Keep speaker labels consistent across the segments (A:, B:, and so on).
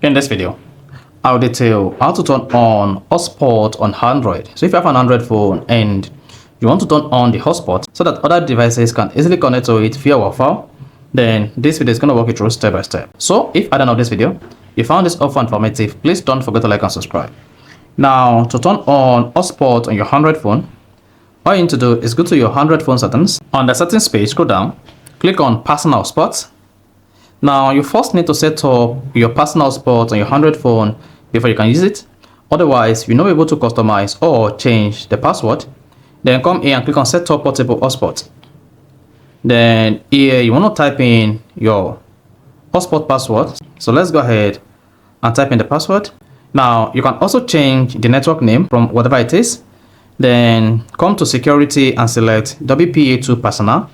A: In this video, I'll detail how to turn on hotspot on Android. So if you have an Android phone and you want to turn on the hotspot so that other devices can easily connect to it via Wi-Fi, then this video is going to walk you through step by step. So if at the end of this video, you found this offer informative, please don't forget to like and subscribe. Now, to turn on hotspot on your Android phone, all you need to do is go to your Android phone settings. On the settings page, scroll down, click on personal hotspots. Now, you first need to set up your personal hotspot on your Android phone before you can use it. Otherwise, you're not able to customize or change the password. Then come here and click on set up portable hotspot. Then here you want to type in your hotspot password. So let's go ahead and type in the password. Now, you can also change the network name from whatever it is. Then come to security and select WPA2 personal.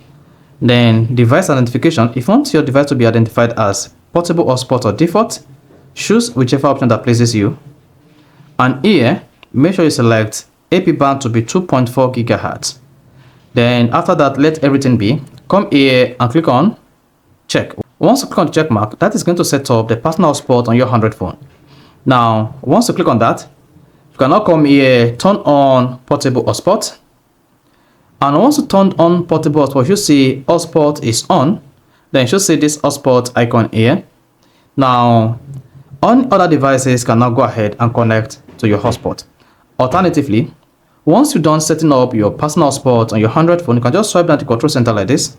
A: Then device identification. If you want your device to be identified as portable hotspot or default, choose whichever option that pleases you. And here, make sure you select AP band to be 2.4 gigahertz. Then after that, let everything be. Come here and click on check. Once you click on check mark, that is going to set up the personal hotspot on your Android phone. Now, once you click on that, you can now come here, turn on portable hotspot. And once you turn on portable hotspot, you see hotspot is on. Then you should see this hotspot icon here. Now, on other devices can now go ahead and connect to your hotspot. Alternatively, once you're done setting up your personal hotspot on your Android phone, you can just swipe down the control center like this.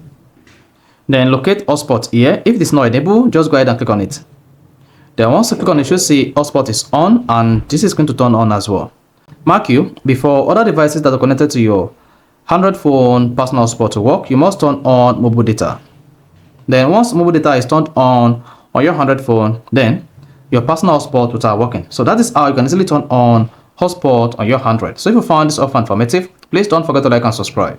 A: Then locate hotspot here. If it is not enabled, just go ahead and click on it. Then once you click on it, you should see hotspot is on, and this is going to turn on as well. Mark you, before other devices that are connected to your Android phone personal hotspot to work, you must turn on mobile data. Then once mobile data is turned on your Android phone, then your personal hotspot will start working. So that is how you can easily turn on hotspot on your Android. So if you found this offer informative, please don't forget to like and subscribe.